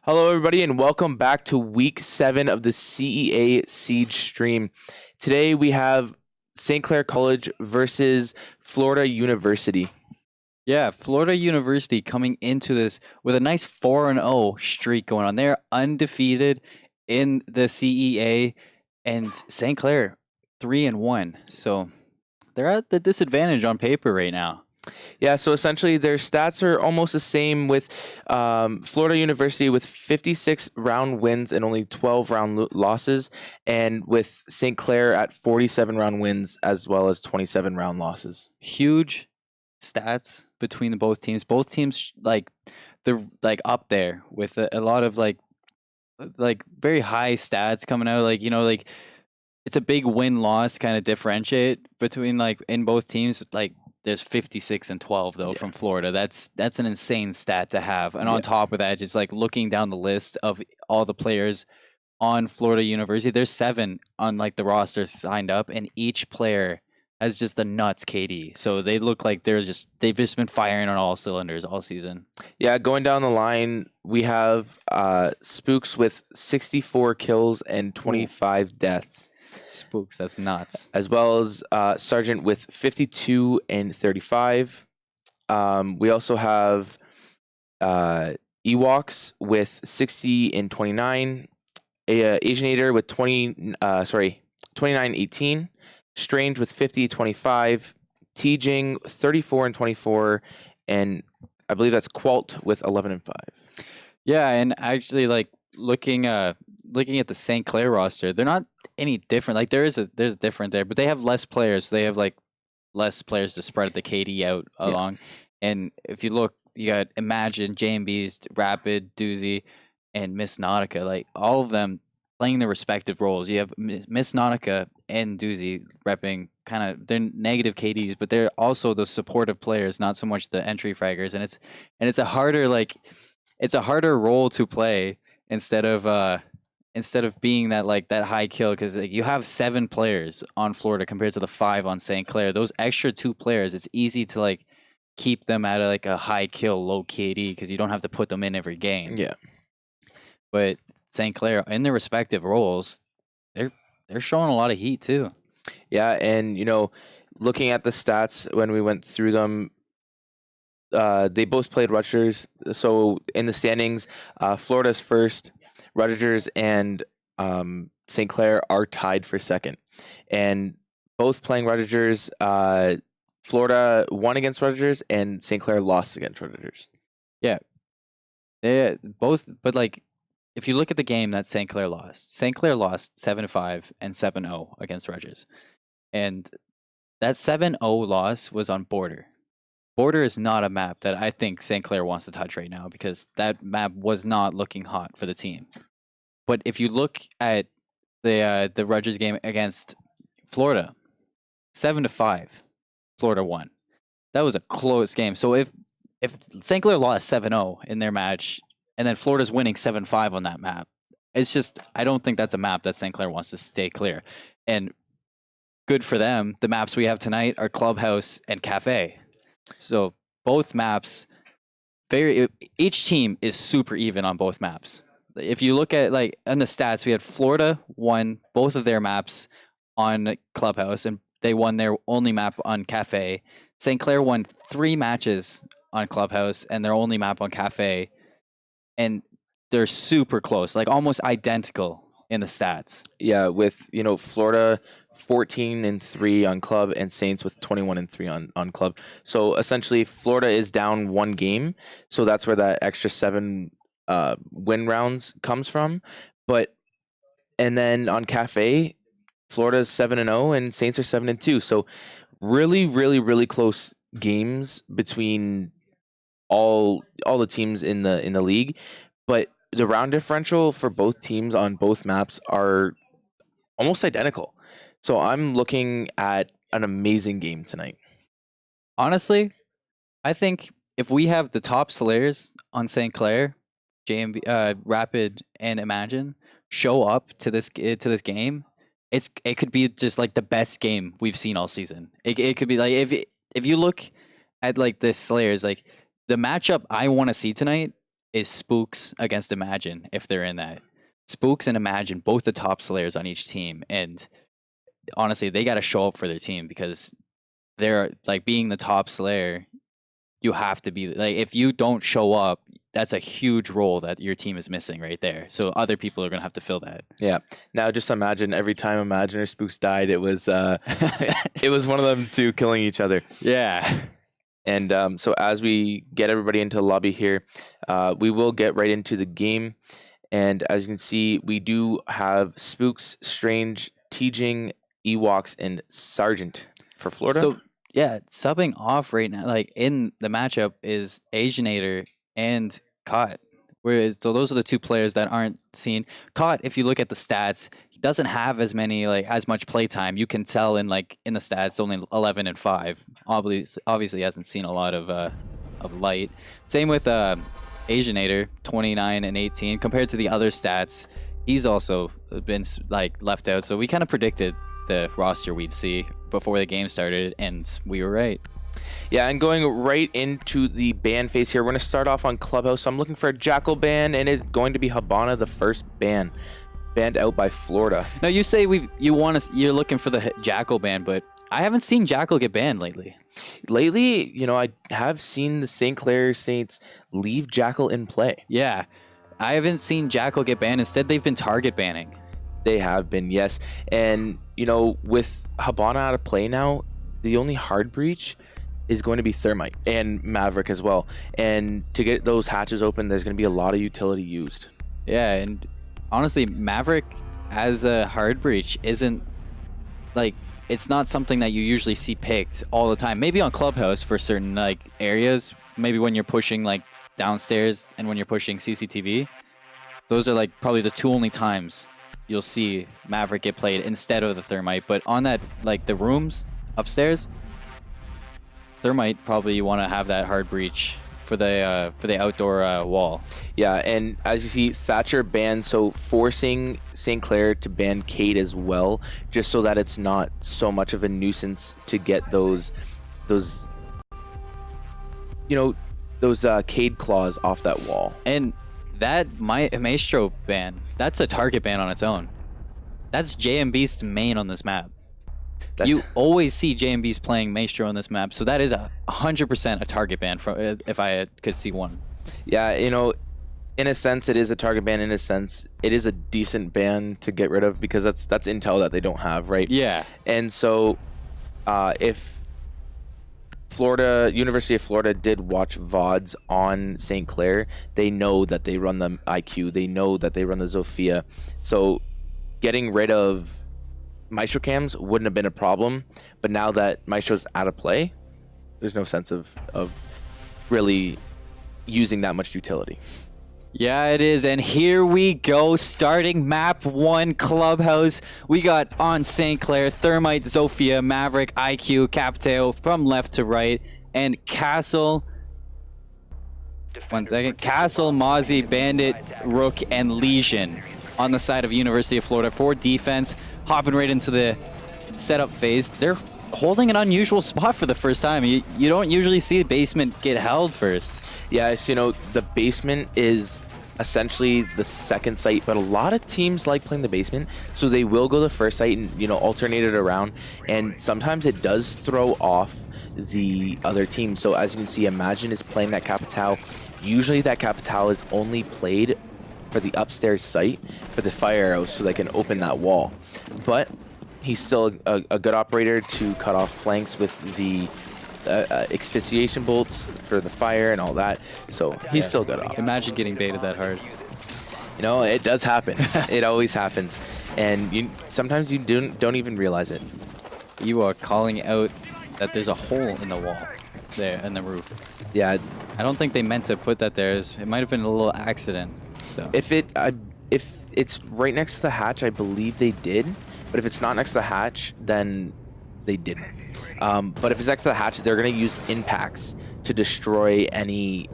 Hello, everybody, and welcome back to week 7 of the CEA Siege stream. Today we have St. Clair College versus Florida University. Yeah, Florida University coming into this with a nice 4-0 streak going on. They're undefeated in the CEA, and St. Clair 3-1. So they're at the disadvantage on paper right now. Yeah, so essentially their stats are almost the same with Florida University with 56 round wins and only 12 round losses, and with St. Clair at 47 round wins as well as 27 round losses. Huge stats between the both teams. Both teams they're up there with a lot of like very high stats coming out. It's a big win loss kind of differentiate between in both teams. There's 56 and 12 though from Florida. That's an insane stat to have. And on top of that, just looking down the list of all the players on Florida University, there's 7 on the roster signed up, and each player has just a nuts KD. So they look like they've just been firing on all cylinders all season. Yeah, going down the line, we have Spooks with 64 kills and 25 deaths. Spooks, that's nuts. As well as Sargent with 52 and 35. We also have Ewoks with 60 and 29. Asianator with 29-18. Strange with 50-25. Teejing 34 and 24. And I believe that's Qualt with 11 and 5. Yeah, and actually looking at the St. Clair roster, they're not any different. There's a different there, but they have less players. So they have less players to spread the KD out along. And if you look, you got Imagine, JMB's, Rapid, Doozy, and Miss Nautica. All of them playing their respective roles. You have Miss Nautica and Doozy repping kind of their negative KDs, but they're also the supportive players, not so much the entry fraggers. And it's a harder role to play instead of being that high kill, because you have 7 players on Florida compared to the 5 on St. Clair. Those extra 2 players, it's easy to keep them at a high kill, low KD, because you don't have to put them in every game. Yeah. But St. Clair, in their respective roles, they're showing a lot of heat too. Yeah, and looking at the stats when we went through them, they both played Rutgers. So in the standings, Florida's first. Rutgers and St. Clair are tied for second, and both playing Rutgers. Florida won against Rutgers, and St. Clair lost against Rutgers. Yeah, they both. But if you look at the game that St. Clair lost 7-5 and 7-0 against Rutgers, and that 7-0 loss was on Border. Border is not a map that I think St. Clair wants to touch right now, because that map was not looking hot for the team. But if you look at the Rutgers game against Florida, 7-5, Florida won. That was a close game. So if St. Clair lost 7-0 in their match, and then Florida's winning 7-5 on that map, it's just, I don't think that's a map that St. Clair wants to stay clear. And good for them. The maps we have tonight are Clubhouse and Cafe. So both maps, each team is super even on both maps. If you look at on the stats, we had Florida won both of their maps on Clubhouse, and they won their only map on Cafe. St. Clair won 3 matches on Clubhouse and their only map on Cafe, and they're super close, almost identical in the stats. Yeah, with Florida 14-3 on club, and Saints with 21-3 on club. So essentially, Florida is down 1 game, so that's where that extra 7 win rounds comes from. And then on Cafe, Florida's 7-0 and Saints are 7-2. So really, really, really close games between all the teams in the league, but the round differential for both teams on both maps are almost identical. So I'm looking at an amazing game tonight. Honestly, I think if we have the top slayers on St. Clair, JMB, Rapid, and Imagine show up to this game, it could be just the best game we've seen all season. It could be if you look at the slayers, the matchup I want to see tonight is Spooks against Imagine if they're in that. Spooks and Imagine, both the top slayers on each team, and honestly, they got to show up for their team because they're like being the top slayer. You have to be like, if you don't show up, that's a huge role that your team is missing right there. So other people are gonna have to fill that. Yeah. Now just imagine every time Imagine or Spooks died, it was it was one of them two killing each other. Yeah. And so as we get everybody into the lobby here, we will get right into the game. And as you can see, we do have Spooks, Strange, Teejing, Ewoks, and Sergeant for Florida. So yeah, subbing off right now, like in the matchup, is Asianator and Caught. Whereas, so those are the two players that aren't seen. Caught, if you look at the stats, he doesn't have as much play time. You can tell in the stats, only 11 and 5. Obviously hasn't seen a lot of light. Same with Asianator, 29 and 18. Compared to the other stats, he's also been like left out. So we kind of predicted the roster we'd see before the game started, and we were right. Yeah, and going right into the ban phase here, we're going to start off on Clubhouse. So I'm looking for a Jackal ban, and it's going to be Habana, the first ban. Banned out by Florida. Now, you say you're looking for the Jackal ban, but I haven't seen Jackal get banned lately. Lately, I have seen the St. Clair Saints leave Jackal in play. Yeah, I haven't seen Jackal get banned. Instead, they've been target banning. They have been, yes. And, with Habana out of play now, the only hard breach is going to be Thermite and Maverick as well. And to get those hatches open, there's going to be a lot of utility used. Yeah, and honestly, Maverick as a hard breach isn't it's not something that you usually see picked all the time. Maybe on Clubhouse for certain areas, maybe when you're pushing downstairs and when you're pushing CCTV. Those are probably the two only times you'll see Maverick get played instead of the Thermite. But on that the rooms upstairs, Thermite probably want to have that hard breach for the outdoor wall. Yeah, and as you see, Thatcher banned, so forcing St. Clair to ban Cade as well, just so that it's not so much of a nuisance to get those Cade claws off that wall. And that Maestro ban, that's a target ban on its own. That's JMB's main on this map. You always see JMBs playing Maestro on this map, so that is 100% a target ban if I could see one. Yeah, in a sense, it is a target ban. In a sense, it is a decent ban to get rid of because that's intel that they don't have, right? Yeah. And so, if University of Florida did watch VODs on St. Clair, they know that they run the IQ. They know that they run the Zofia. So, getting rid of Maestro cams wouldn't have been a problem, but now that Maestro's out of play, there's no sense of really using that much utility. Yeah, it is, and here we go, starting map 1 Clubhouse. We got on St. Clair, Thermite, Zofia, Maverick, IQ, Capteo from left to right, and Castle. 1 second. Castle, Mozzie, Bandit, Rook, and Legion on the side of University of Florida for defense. Hopping right into the setup phase. They're holding an unusual spot for the first time. You don't usually see the basement get held first. Yeah, so, the basement is essentially the second site, but a lot of teams like playing the basement, so they will go the first site and, alternate it around, and sometimes it does throw off the other team. So as you can see, Imagine is playing that Capitao. Usually that Capitao is only played for the upstairs site for the fire arrows so they can open that wall. But he's still a good operator to cut off flanks with the asphyxiation bolts for the fire and all that. So he's still good op. Imagine getting baited that hard. It does happen. It always happens. And sometimes you don't even realize it. You are calling out that there's a hole in the wall there in the roof. Yeah. I don't think they meant to put that there. It might have been a little accident. So if it's right next to the hatch, I believe they did. But if it's not next to the hatch, then they didn't. But if it's next to the hatch, they're going to use impacts to destroy any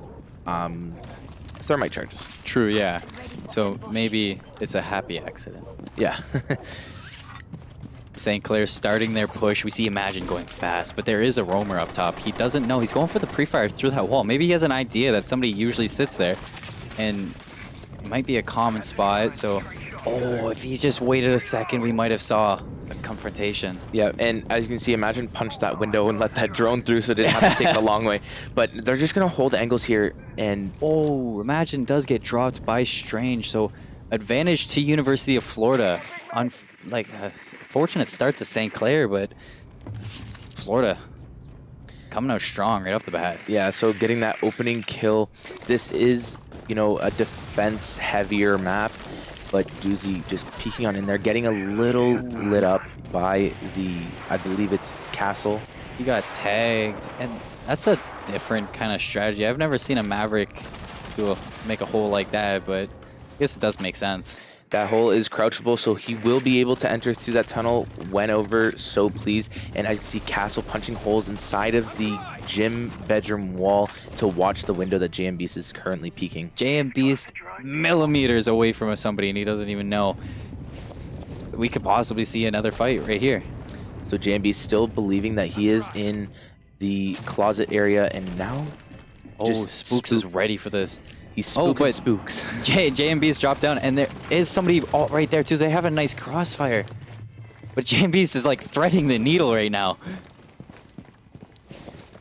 thermite charges. True, yeah. So maybe it's a happy accident. Yeah. St. Clair starting their push. We see Imagine going fast, but there is a roamer up top. He doesn't know. He's going for the pre-fire through that wall. Maybe he has an idea that somebody usually sits there. and it might be a common spot. So, oh, if he's just waited a second, we might have saw a confrontation. Yeah, and as you can see, Imagine punched that window and let that drone through, so it didn't have to take the long way. But they're just gonna hold angles here, and oh, Imagine does get dropped by Strange. So, advantage to University of Florida. On like a fortunate start to St. Clair, but Florida coming out strong right off the bat. yeah, so getting that opening kill. This is, you know, a defense heavier map, but Doozy just peeking on in there, getting a little lit up by the, I believe it's Castle. He got tagged, and that's a different kind of strategy. I've never seen a Maverick make a hole like that, but I guess it does make sense. That hole is crouchable, so he will be able to enter through that tunnel when over so pleased. And as you see Castle punching holes inside of the gym bedroom wall to watch the window that JM Beast is currently peeking. JM Beast millimeters away from somebody, and he doesn't even know. We could possibly see another fight right here. So JM Beast still believing that he is in the closet area, and now oh, Spooks is ready for this. He's spooking but Spooks. JMB's dropped down, and there is somebody right there too. They have a nice crossfire, but JMB's is like threading the needle right now.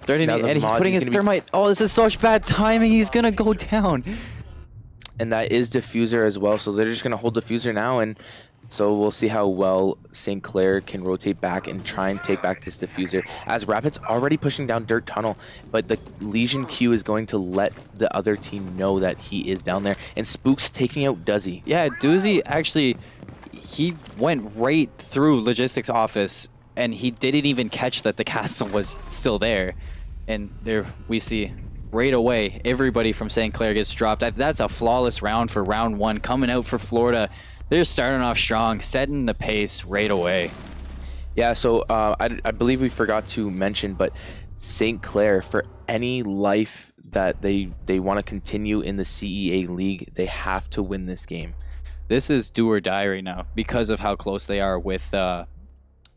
Threading the, and he's putting his thermite. Oh, this is such bad timing. He's gonna go down. And that is Diffuser as well, so they're just gonna hold Diffuser now, and so we'll see how well St. Clair can rotate back and try and take back this Diffuser. As Rapid's already pushing down Dirt Tunnel, but the Legion Q is going to let the other team know that he is down there. And Spook's taking out Duzzy. Yeah, Doozy actually, he went right through Logistics office, and he didn't even catch that the castle was still there. And there we see right away, everybody from St. Clair gets dropped. That's a flawless round for round one, coming out for Florida. They're starting off strong, setting the pace right away. Yeah, so I believe we forgot to mention, but St. Clair, for any life that they want to continue in the CEA League, they have to win this game. This is do or die right now because of how close they are with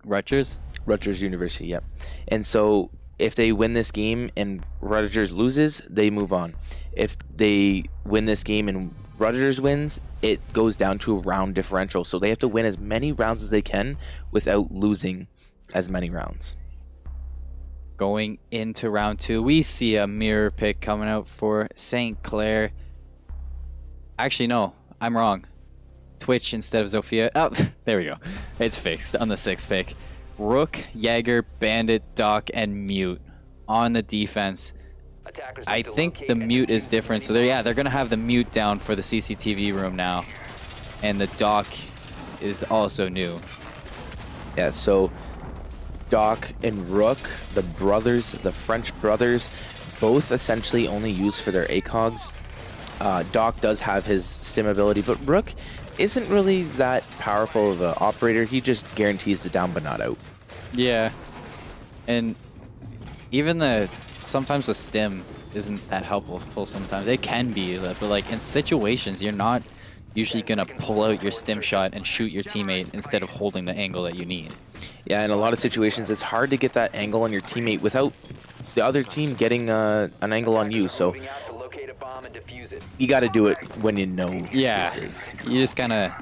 Rutgers. Rutgers University, yep. And so if they win this game and Rutgers loses, they move on. If they win this game and Rutgers wins, it goes down to a round differential. So they have to win as many rounds as they can without losing as many rounds. Going into round two, we see a mirror pick coming out for St. Clair. Actually, no, I'm wrong. Twitch instead of Zofia. Oh, there we go. It's fixed on the 6th pick. Rook, Jaeger, Bandit, Doc, and Mute on the defense. I think the Mute is different. So they're going to have the Mute down for the CCTV room now. And the Doc is also new. Yeah, so Doc and Rook, the brothers, the French brothers, both essentially only used for their ACOGs. Doc does have his stim ability, but Rook isn't really that powerful of an operator. He just guarantees the down but not out. Yeah. And even sometimes the stim isn't that helpful sometimes. It can be, but like in situations, you're not usually going to pull out your stim shot and shoot your teammate instead of holding the angle that you need. Yeah, in a lot of situations, it's hard to get that angle on your teammate without the other team getting an angle on you. So you got to do it when you know. Yeah, you just kind of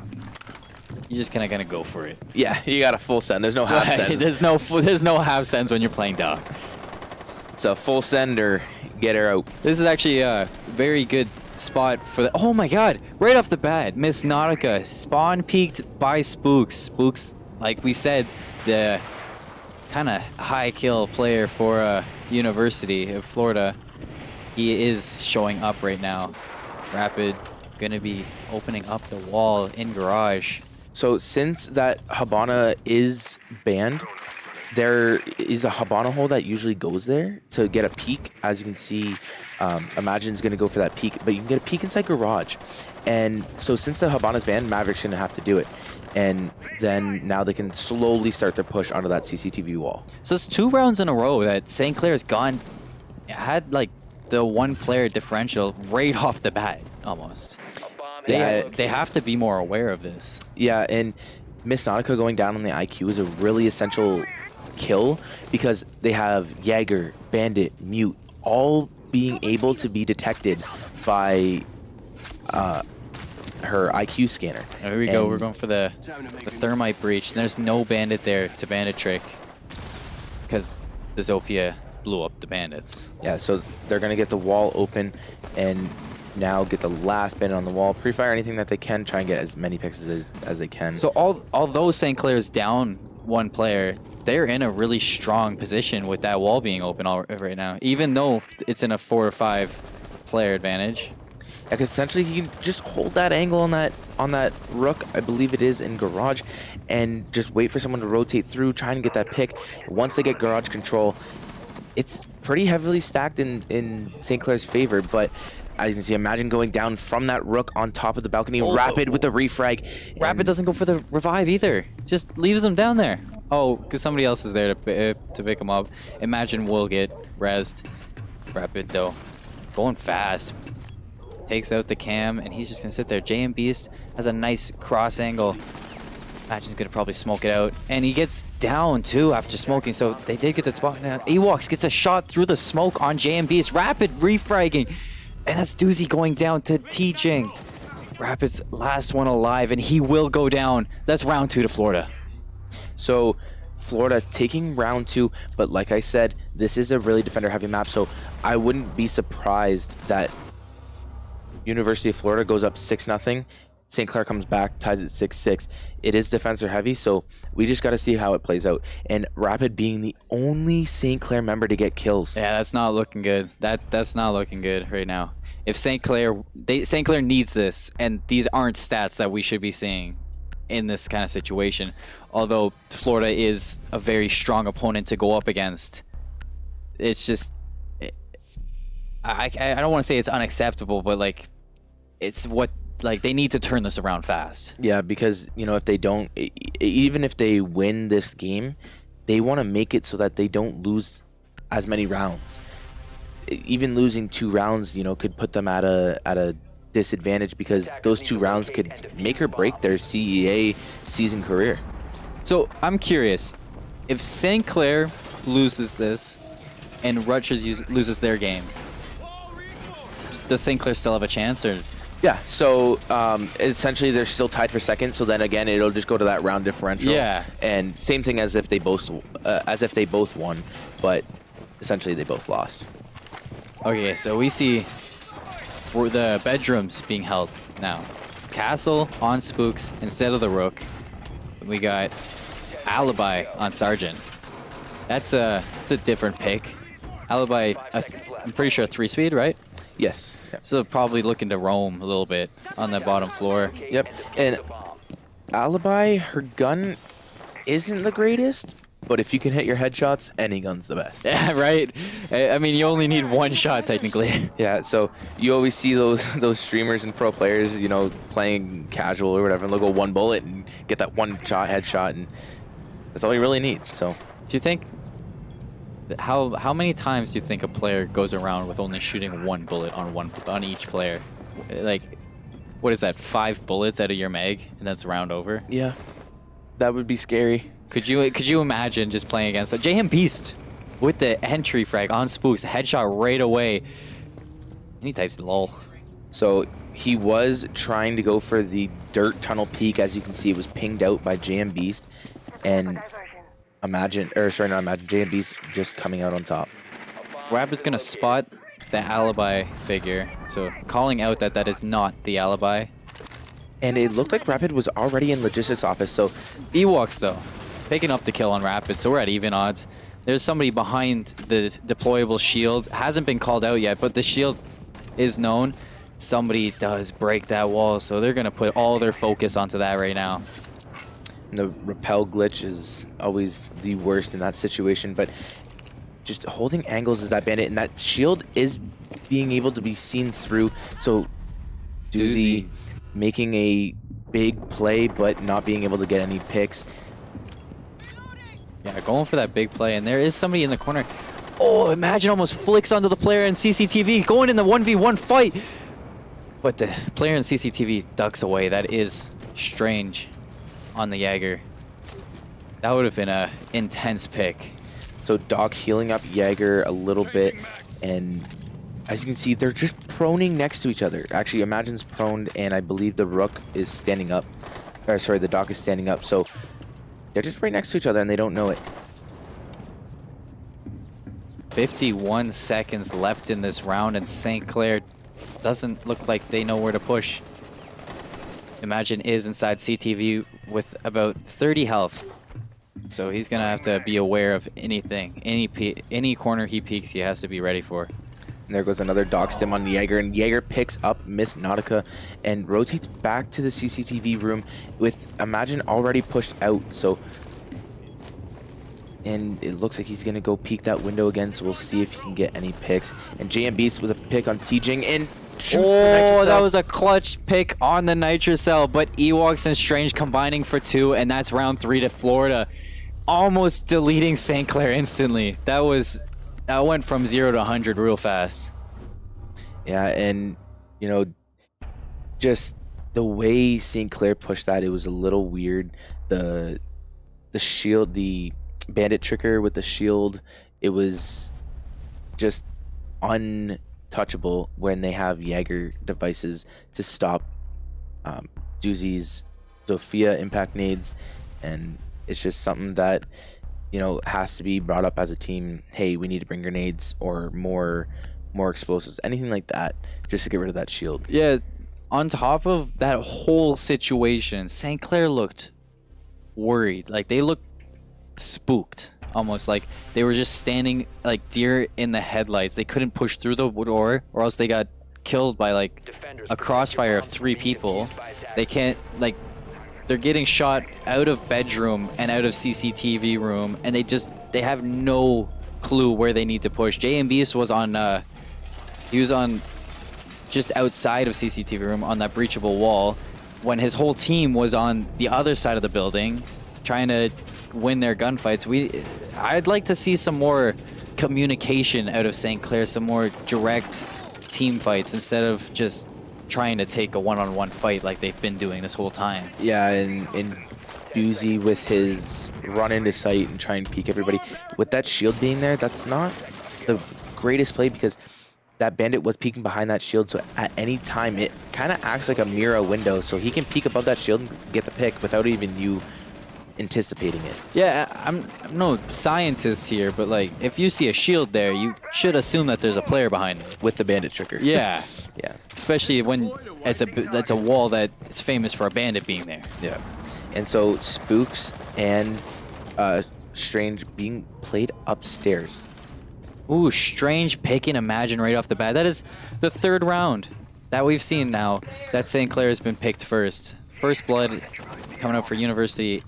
gonna go for it. Yeah, you got a full send. There's no half sends. There's no half sends when you're playing Doc. It's a full send or get her out. This is actually a very good spot for the. Oh my God! Right off the bat, Miss Nautica spawn peeked by Spooks. Spooks, like we said, the kind of high kill player for University of Florida. He is showing up right now. Rapid gonna be opening up the wall in garage. So since that Habana is banned, there is a Habana hole that usually goes there to get a peek. As you can see, Imagine's gonna go for that peek, but you can get a peek inside garage. And so since the Habana's banned, Maverick's gonna have to do it. And then now they can slowly start their push onto that CCTV wall. So it's 2 rounds in a row that St. Clair's had like the 1 player differential right off the bat, almost. They have to be more aware of this. Yeah, and Miss Nautica going down on the IQ is a really essential kill because they have Jaeger, Bandit, Mute, all being able to be detected by her IQ scanner. Here we go. We're going for the thermite breach. And there's no bandit there to bandit trick because the Zofia blew up the bandits. Yeah, so they're gonna get the wall open and now get the last bandit on the wall. Pre-fire anything that they can, try and get as many picks as they can. So although St. Clair's down one player, they're in a really strong position with that wall being open right now, even though it's in a 4 or 5 player advantage. Yeah, because essentially you can just hold that angle on that rook, I believe it is in garage, and just wait for someone to rotate through, trying to get that pick. Once they get garage control, it's pretty heavily stacked in St. Clair's favor, but as you can see, imagine going down from that rook on top of the balcony. Rapid with the refrag. Rapid doesn't go for the revive either. Just leaves them down there. Oh, because somebody else is there to pick them up. Imagine we'll get rezzed. Rapid though, going fast. Takes out the cam, and he's just gonna sit there. JM Beast has a nice cross angle. Imagine's gonna probably smoke it out, and he gets down too after smoking. So they did get that spot. Now Ewoks gets a shot through the smoke on JM Beast. Rapid refragging, and that's Doozy going down to Teaching. Rapid's last one alive, and he will go down. That's round 2 to Florida. So Florida taking round 2, but like I said, this is a really defender-heavy map, so I wouldn't be surprised that University of Florida goes up 6-0. St. Clair comes back, ties it 6-6. It is defender heavy, so we just got to see how it plays out. And Rapid being the only St. Clair member to get kills. Yeah, that's not looking good. That's not looking good right now. If St. Clair needs this, and these aren't stats that we should be seeing in this kind of situation. Although Florida is a very strong opponent to go up against, it's just I don't want to say it's unacceptable, but like it's what they need to turn this around fast. Yeah, because if they don't, even if they win this game, they want to make it so that they don't lose as many rounds. Even losing 2 rounds, could put them at a disadvantage, because those 2 rounds could make or break their CEA season career. So I'm curious, if St. Clair loses this and Rutgers loses their game, does St. Clair still have a chance, or? Yeah, so essentially they're still tied for second. So then again, it'll just go to that round differential. Yeah. And same thing as if they both won, but essentially they both lost. Okay, so we see the bedrooms being held now. Castle on Spooks instead of the Rook. We got Alibi on Sergeant. It's a different pick. Alibi, I'm pretty sure 3-speed, right? Yes. Yep. So probably looking to roam a little bit on the bottom floor. Yep. And Alibi, her gun isn't the greatest, but if you can hit your headshots, any gun's the best. Yeah, right? I mean, you only need 1 shot, technically. Yeah, so you always see those streamers and pro players, playing casual or whatever, and they'll go 1 bullet and get that 1 shot headshot, and that's all you really need. So do you think... How many times do you think a player goes around with only shooting 1 bullet on each player? Like, what is that? 5 bullets out of your mag, and that's round over? Yeah, that would be scary. Could you imagine just playing against a JM Beast with the entry frag on Spooks, headshot right away? And he types lol. So he was trying to go for the dirt tunnel peak. As you can see, it was pinged out by JM Beast, and JM Beast just coming out on top. Rapid's gonna spot the Alibi figure, so calling out that is not the Alibi. And it looked like Rapid was already in logistics office, so Ewoks though, picking up the kill on Rapid, so we're at even odds. There's somebody behind the deployable shield. Hasn't been called out yet, but the shield is known. Somebody does break that wall, so they're gonna put all their focus onto that right now. And the repel glitch is always the worst in that situation, but just holding angles is that bandit, and that shield is being able to be seen through. So Doozy making a big play, but not being able to get any picks. Yeah, going for that big play, and there is somebody in the corner. Oh, Imagine almost flicks onto the player in CCTV, going in the 1v1 fight. But the player in CCTV ducks away. That is strange on the Jaeger. That would have been a intense pick. So Doc healing up Jaeger a little bit, and as you can see, they're just proning next to each other. Actually, Imagine's proned, and I believe the Rook is standing up. Or sorry, the Doc is standing up. So they're just right next to each other, and they don't know it. 51 seconds left in this round, and St. Clair doesn't look like they know where to push. Imagine is inside CTV with about 30 health. So he's going to have to be aware of anything. Any corner he peeks, he has to be ready for. And there goes another Doc stim on Jaeger, and Jaeger picks up Miss Nautica and rotates back to the CCTV room with Imagine already pushed out. So, and it looks like he's going to go peek that window again, so we'll see if he can get any picks. And JM Beast with a pick on T-Jing, and oh, that was a clutch pick on the Nitrocell, but Ewoks and Strange combining for 2, and that's round 3 to Florida. Almost deleting St. Clair instantly. That went from 0 to 100 real fast. Yeah, and you know, just the way St. Clair pushed that, it was a little weird. The shield, the bandit trigger with the shield, it was just untouchable when they have Jaeger devices to stop Doozy's Sophia impact nades, and it's just something that, you know, has to be brought up as a team. Hey, we need to bring grenades or more explosives, anything like that, just to get rid of that shield. Yeah, on top of that whole situation, St. Clair looked worried. Like, they looked spooked, almost like they were just standing like deer in the headlights. They couldn't push through the door, or else they got killed by like a crossfire of 3 people. They can't, like, they're getting shot out of bedroom and out of CCTV room, and they have no clue where they need to push. J.M. Beast was on he was on just outside of CCTV room on that breachable wall when his whole team was on the other side of the building trying to win their gunfights. I'd like to see some more communication out of St. Clair, some more direct team fights instead of just trying to take a one-on-one fight like they've been doing this whole time. Yeah, and Doozy with his run into sight and try and peek everybody. With that shield being there, that's not the greatest play because that bandit was peeking behind that shield, so at any time it kind of acts like a mirror window, so he can peek above that shield and get the pick without even you anticipating it. Yeah, I'm no scientist here, but like if you see a shield there, you should assume that there's a player behind it With the bandit trigger. Yeah. Yeah. Especially when that's a wall that is famous for a bandit being there. Yeah. And so Spooks and Strange being played upstairs. Ooh, Strange picking Imagine right off the bat. That is the 3rd round that we've seen now that St. Clair has been picked first. First blood coming up for University.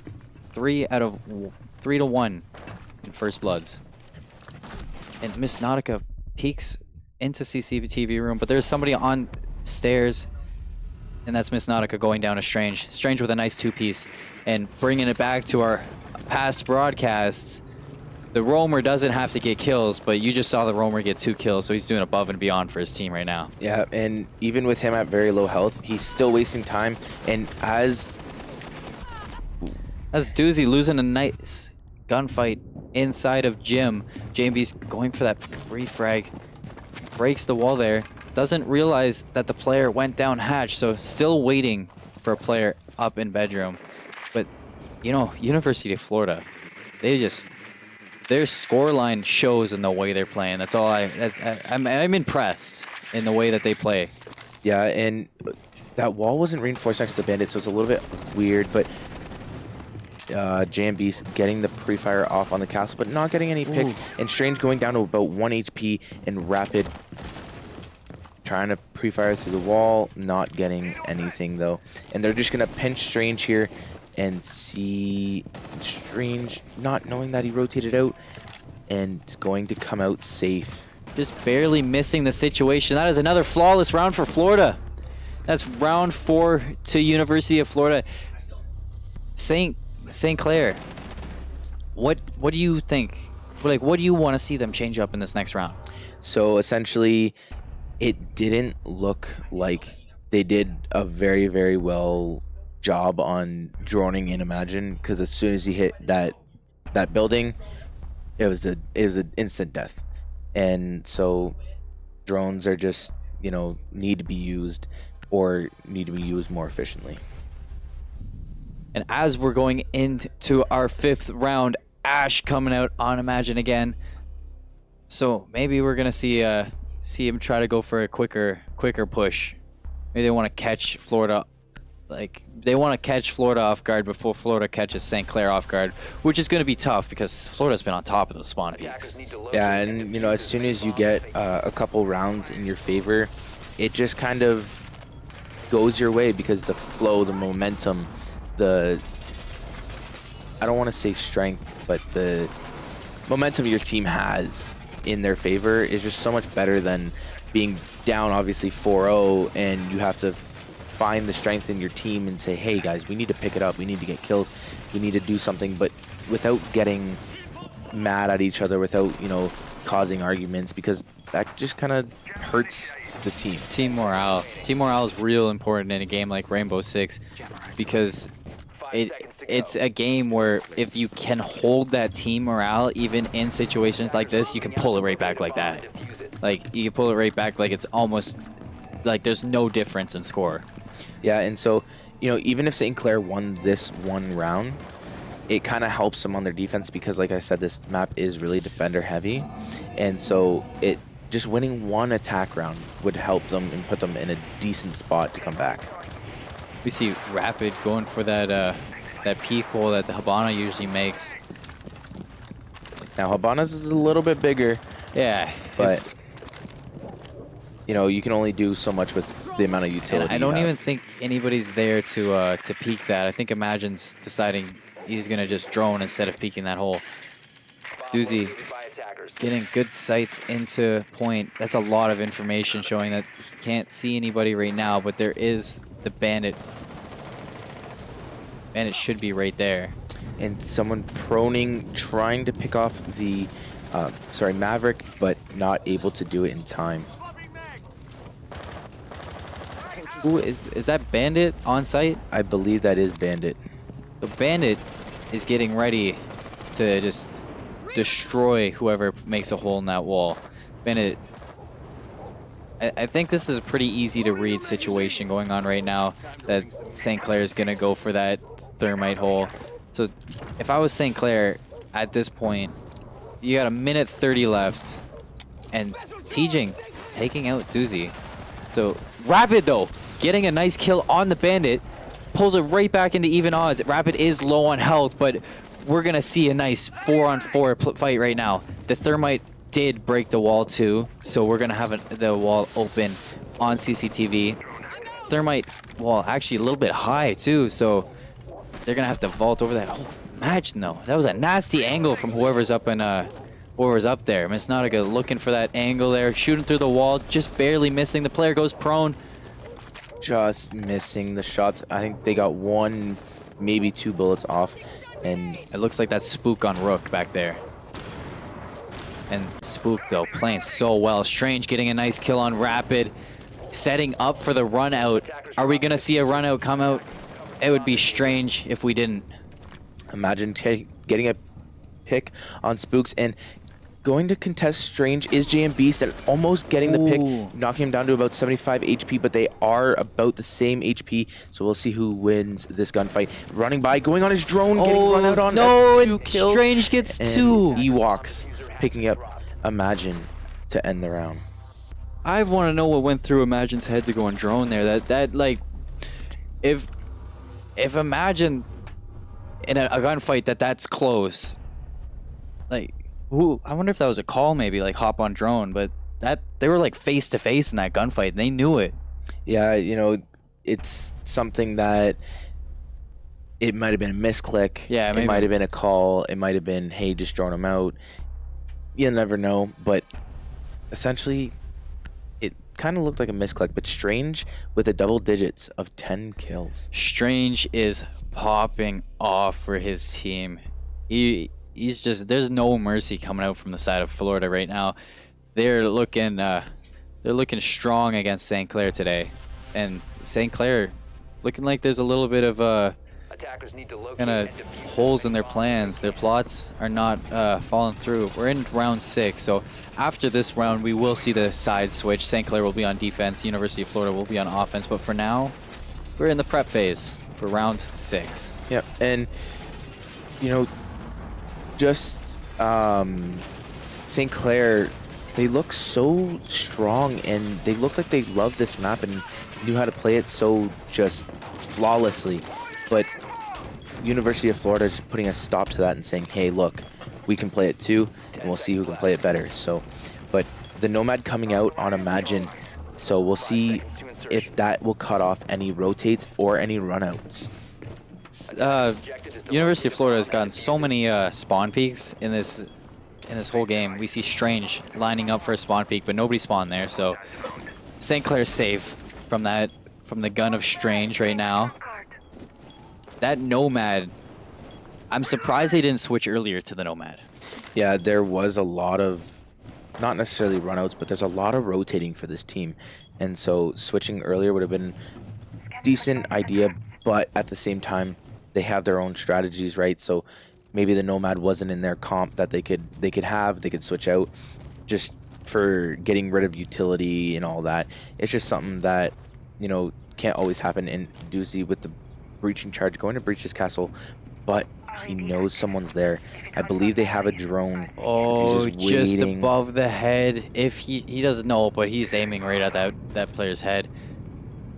3 to 1 in first bloods. And Miss Nautica peeks into CCTV room, but there's somebody on stairs, and that's Miss Nautica going down to Strange. Strange with a nice 2-piece, and bringing it back to our past broadcasts. The Roamer doesn't have to get kills, but you just saw the Roamer get 2 kills, so he's doing above and beyond for his team right now. Yeah, and even with him at very low health, he's still wasting time, and as Doozy losing a nice gunfight inside of Jim. JMB's going for that refrag. Breaks the wall there. Doesn't realize that the player went down hatch, so still waiting for a player up in bedroom. But, you know, University of Florida, their scoreline shows in the way they're playing. That's all I'm impressed in the way that they play. Yeah, and that wall wasn't reinforced next to the bandit, so it's a little bit weird, but JMB's getting the pre-fire off on the castle, but not getting any picks. Ooh. And Strange going down to about 1 HP in Rapid. Trying to pre-fire through the wall, not getting anything though. And they're just going to pinch Strange here and see Strange not knowing that he rotated out and going to come out safe. Just barely missing the situation. That is another flawless round for Florida. That's round 4 to University of Florida. St. Clair, what do you think? Like, what do you want to see them change up in this next round? So essentially, it didn't look like they did a very, very well job on droning in Imagine, because as soon as he hit that building, it was an instant death. And so drones are just, need to be used or need to be used more efficiently. And as we're going into our 5th round, Ash coming out on Imagine again. So maybe we're gonna see him try to go for a quicker push. Maybe they want to catch Florida, they want to catch Florida off guard before Florida catches St. Clair off guard, which is going to be tough because Florida's been on top of those spawn peaks. Yeah, and as soon as you get a couple rounds in your favor, it just kind of goes your way because the flow, the momentum, I don't want to say strength, but the momentum your team has in their favor is just so much better than being down obviously 4-0 and you have to find the strength in your team and say, hey guys, we need to pick it up, we need to get kills, we need to do something, but without getting mad at each other, without causing arguments, because that just kind of hurts the team. Team morale is real important in a game like Rainbow Six, because it's a game where if you can hold that team morale even in situations like this, you can pull it right back like that. Like you can pull it right back like it's almost like there's no difference in score. Yeah, and so even if St. Clair won this one round, it kind of helps them on their defense because, like I said, this map is really defender heavy, and so just winning one attack round would help them and put them in a decent spot to come back. We see Rapid going for that peak hole that the Habana usually makes. Now Habana's is a little bit bigger, yeah, but you can only do so much with the amount of utility. And I don't even think anybody's there to peek that. I think Imagine's deciding he's gonna just drone instead of peeking that hole. Doozy getting good sights into point. That's a lot of information showing that he can't see anybody right now, but there is the bandit. Bandit should be right there. And someone proning, trying to pick off the Maverick, but not able to do it in time. Ooh, is that Bandit on site? I believe that is Bandit. The Bandit is getting ready to just destroy whoever makes a hole in that wall. Bandit, I think this is a pretty easy to read situation going on right now, that St. Clair is going to go for that thermite hole. So if I was St. Clair at this point, you got a minute 30 left, and Teejing taking out Doozy. So Rapid though, getting a nice kill on the Bandit, pulls it right back into even odds. Rapid is low on health, but we're gonna see a nice 4-on-4 fight right now. The thermite did break the wall too, so we're gonna have the wall open on CCTV. Thermite wall actually a little bit high too, so they're gonna have to vault over that. Oh, imagine though, that was a nasty angle from whoever's up in whoever's up there. Miss Nautica looking for that angle there, shooting through the wall, just barely missing. The player goes prone. Just missing the shots. I think they got 1, maybe 2 bullets off, and it looks like that Spook on Rook back there. And Spook though playing so well. Strange getting a nice kill on Rapid, setting up for the run out. Are we gonna see a run out come out? It would be strange if we didn't. Imagine getting a pick on Spooks and going to contest Strange is JM Beast and almost getting the pick, knocking him down to about 75 HP, but they are about the same HP, so we'll see who wins this gunfight. Running by, going on his drone, getting run out on. No, 2 and kills, Strange gets and 2. Ewoks picking up Imagine to end the round. I want to know what went through Imagine's head to go on drone there. That like, if Imagine in a gunfight that's close, like, ooh, I wonder if that was a call, maybe like hop on drone, but that they were like face to face in that gunfight and they knew it. Yeah, it's something that it might have been a misclick. Yeah, maybe. It might have been a call. It might have been, hey, just drone him out. You never know, but essentially it kind of looked like a misclick, but Strange with the double digits of 10 kills. Strange is popping off for his team. He's just, there's no mercy coming out from the side of Florida right now. They're looking strong against St. Clair today, and St. Clair looking like there's a little bit of Attackers need to locate kind of and defuse holes in their bombs. plans. Their plots are not falling through. We're in round 6, so after this round, we will see the side switch. St. Clair will be on defense. University of Florida will be on offense. But for now, we're in the prep phase for round 6. Yeah, and you know, just St. Clair, they look so strong, and they look like they love this map and knew how to play it so just flawlessly. But University of Florida just putting a stop to that and saying, hey, look, we can play it too, and we'll see who can play it better. So, but the Nomad coming out on Imagine, so we'll see if that will cut off any rotates or any runouts. University of Florida has gotten so many spawn peaks in this whole game. We see Strange lining up for a spawn peak, but nobody spawned there. So St. Clair's safe from the gun of Strange right now. That Nomad, I'm surprised they didn't switch earlier to the Nomad. Yeah, there was a lot of, not necessarily runouts, but there's a lot of rotating for this team. And so switching earlier would have been a decent idea, but at the same time, they have their own strategies, right? So maybe the Nomad wasn't in their comp that they could switch out just for getting rid of utility and all that. It's just something that, you know, can't always happen. And Doozy with the breaching charge going to breach his castle, but he knows someone's there. I believe they have a drone. Oh, He's just waiting. above the head. If he doesn't know, but he's aiming right at that player's head.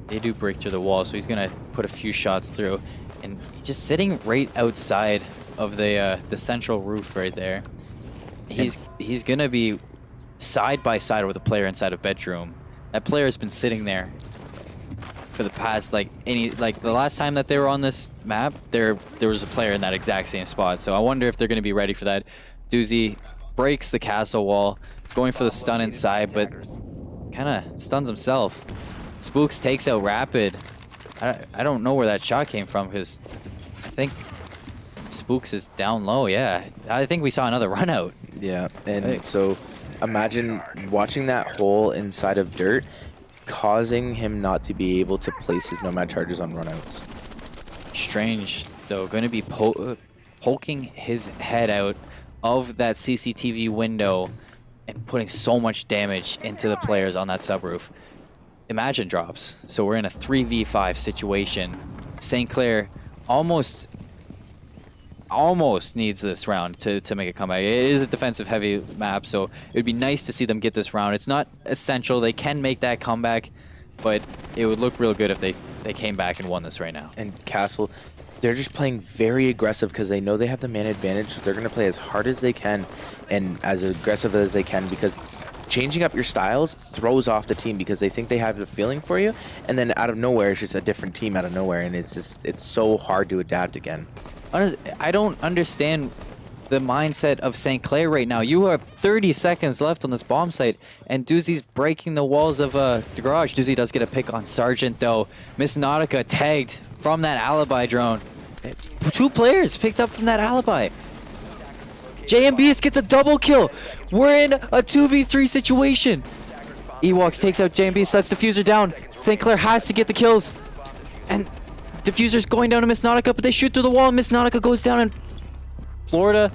They do break through the wall, so he's gonna put a few shots through, and just sitting right outside of the central roof right there. He's gonna be side by side with a player inside a bedroom. That player has been sitting there for the past the last time that they were on this map, there was a player in that exact same spot. So I wonder if they're going to be ready for that. Doozy breaks the castle wall, going for the stun inside, but kind of stuns himself. Spooks takes out Rapid. I don't know where that shot came from, because I think Spooks is down low. Yeah, I think we saw another run out. Yeah, and so imagine watching that hole inside of dirt, causing him not to be able to place his Nomad charges on runouts. Strange, though, going to be poking his head out of that CCTV window and putting so much damage into the players on that subroof. Imagine drops. So we're in a 3v5 situation. St. Clair almost needs this round to make a comeback. It is a defensive heavy map, so it would be nice to see them get this round. It's not essential. They can make that comeback, but it would look real good if they came back and won this right now. And Castle, they're just playing very aggressive because they know they have the man advantage, so they're going to play as hard as they can and as aggressive as they can, because changing up your styles throws off the team because they think they have the feeling for you, and then out of nowhere it's just a different team out of nowhere, and it's so hard to adapt again. I don't understand the mindset of St. Clair right now. You have 30 seconds left on this bomb site, and Doozy's breaking the walls of the garage. Doozy does get a pick on Sargent, though. Miss Nautica tagged from that alibi drone. 2 players picked up from that alibi. JMBS gets a double kill. We're in a 2v3 situation. Ewoks takes out JMBS, lets Diffuser down. St. Clair has to get the kills. And Diffuser's going down to Miss Nautica, but they shoot through the wall, and Miss Nautica goes down, and Florida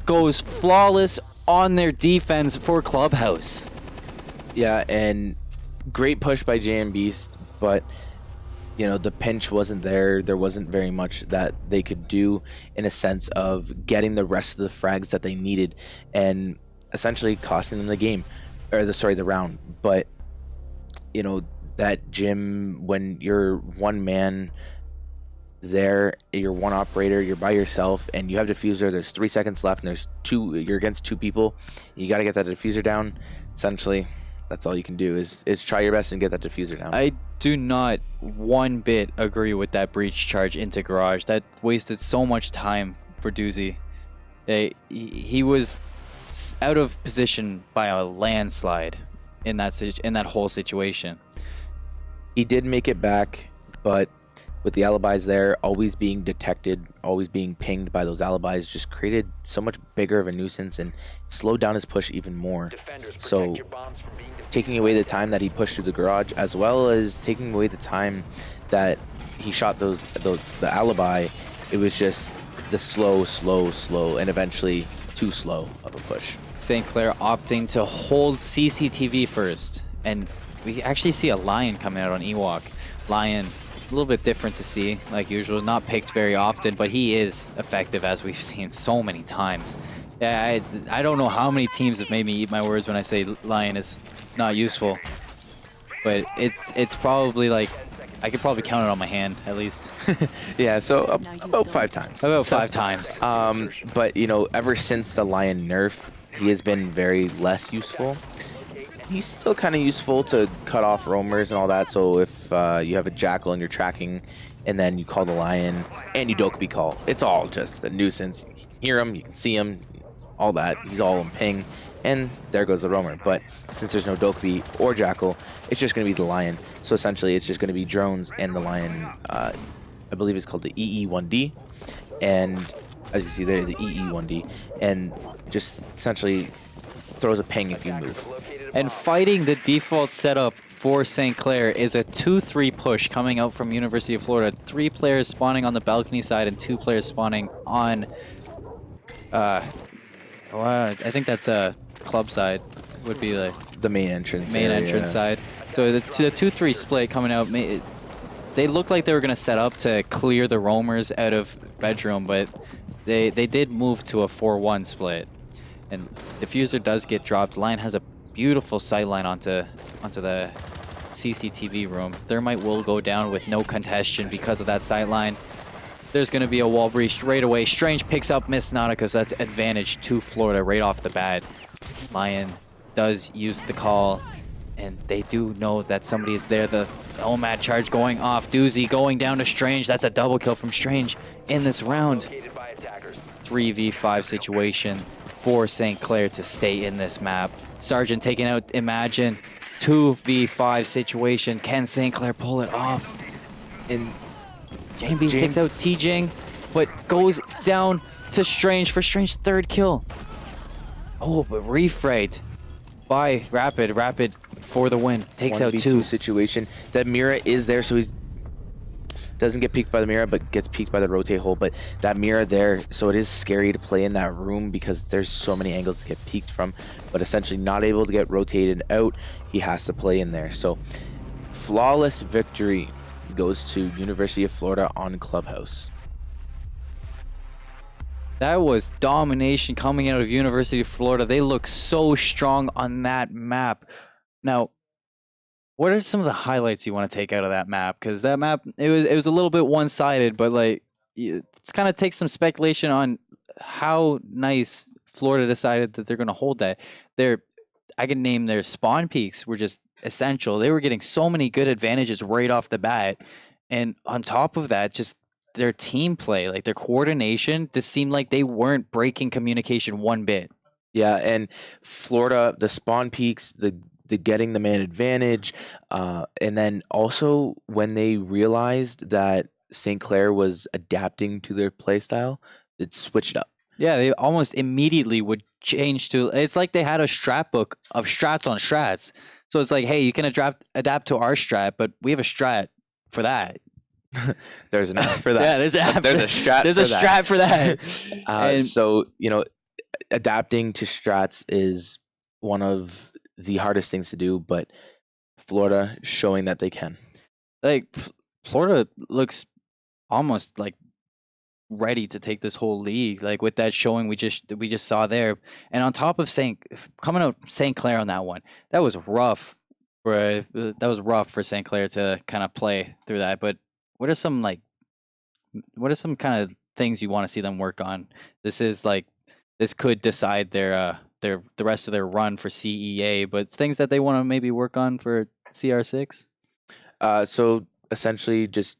goes flawless on their defense for Clubhouse. Yeah, and great push by JM Beast, but you know, the pinch wasn't there. There wasn't very much that they could do in a sense of getting the rest of the frags that they needed and essentially costing them the game, or the round. But you know, that gym, when you're one man there, you're one operator, you're by yourself, and you have diffuser, there's 3 seconds left, and you're against 2 people, you got to get that diffuser down. Essentially, that's all you can do is try your best and get that diffuser down. I do not one bit agree with that breach charge into garage. That wasted so much time for Doozy. He was out of position by a landslide in that whole situation. He did make it back, but with the alibis there, always being detected, always being pinged by those alibis, just created so much bigger of a nuisance and slowed down his push even more. So taking away the time that he pushed through the garage, as well as taking away the time that he shot the alibi, it was just the slow, and eventually too slow of a push. St. Clair opting to hold CCTV first. And we actually see a Lion coming out on Ewok. Lion, a little bit different to see, like usual. Not picked very often, but he is effective, as we've seen so many times. Yeah, I don't know how many teams have made me eat my words when I say Lion is not useful. But it's probably like, I could probably count it on my hand, at least. Yeah, so about 5 times. About 5 times. But, you know, ever since the Lion nerf, he has been very less useful. He's still kind of useful to cut off roamers and all that. So if you have a Jackal and you're tracking, and then you call the Lion and you Dokkaebi call, it's all just a nuisance. You can hear him, you can see him, all that. He's all in ping, and there goes the roamer. But since there's no Dokkaebi or Jackal, it's just going to be the Lion. So essentially, it's just going to be drones and the Lion. I believe it's called the EE1D, and as you see there, the EE1D, and just essentially throws a ping if you move. And fighting the default setup for St. Clair is a 2-3 push coming out from University of Florida. 3 players spawning on the balcony side and 2 players spawning on, I think that's a club side, would be the main entrance side. So the 2-3 split coming out, they looked like they were going to set up to clear the roamers out of bedroom, but they did move to a 4-1 split. And Diffuser does get dropped. Lion has a beautiful sightline onto the CCTV room. Thermite will go down with no congestion because of that sightline. There's going to be a wall breach right away. Strange picks up Miss Nautica, so that's advantage to Florida right off the bat. Lion does use the call, and they do know that somebody is there. The OMAD charge going off. Doozy going down to Strange. That's a double kill from Strange in this round. 3v5 situation for St. Clair to stay in this map. Sergeant taking out Imagine. 2v5 situation. Can St. Clair pull it off? And JB takes out T-Jing, but goes down to Strange for Strange's 3rd kill. Oh, but refrayed by Rapid. Rapid for the win. Takes out 2. Situation. That Mira is there, so he's doesn't get peeked by the Mira, but gets peeked by the rotate hole. But that Mira there, so it is scary to play in that room because there's so many angles to get peeked from. But essentially not able to get rotated out, he has to play in there. So flawless victory goes to University of Florida on Clubhouse. That was domination coming out of University of Florida. They look so strong on that map. Now, what are some of the highlights you want to take out of that map? Because that map, it was a little bit one-sided, but like it's kind of takes some speculation on how nice Florida decided that they're going to hold that. I can name their spawn peaks were just essential. They were getting so many good advantages right off the bat, and on top of that, just their team play, like their coordination, just seemed like they weren't breaking communication one bit. Yeah, and Florida, the spawn peaks, the getting the man advantage, and then also when they realized that St. Clair was adapting to their playstyle, it switched up. Yeah, they almost immediately would change to. It's like they had a strat book of strats on strats. So it's like, hey, you can adapt to our strat, but we have a strat for that. There's an app for that. Yeah, there's an app. There's a strat. There's a strat for that. So adapting to strats is one of the hardest things to do, but Florida showing that they can. Like Florida looks almost like ready to take this whole league, like with that showing we just saw there. And on top of coming out St. Clair on that one, that was rough for St. Clair to kind of play through that. But what are some kind of things you want to see them work on? This could decide the rest of their run for CEA, but things that they want to maybe work on for CR6. So essentially just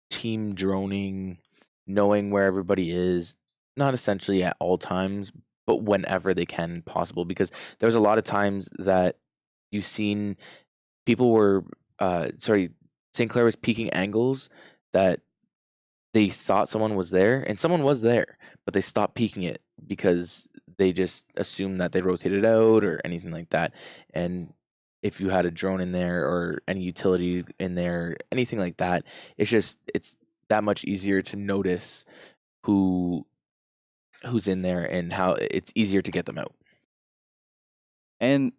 team droning, knowing where everybody is, not essentially at all times, but whenever they can possible, because there's a lot of times that you've seen people were St. Clair was peeking angles that they thought someone was there, and someone was there, but they stopped peeking it because they just assumed that they rotated out or anything like that. And if you had a drone in there or any utility in there, anything like that, it's that much easier to notice who's in there and how it's easier to get them out. And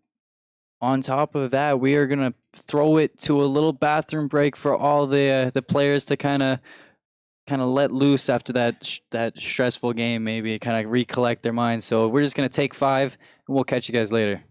on top of that, we are gonna throw it to a little bathroom break for all the players to kind of let loose after that stressful game, maybe kind of recollect their minds. So we're just gonna take 5, and we'll catch you guys later.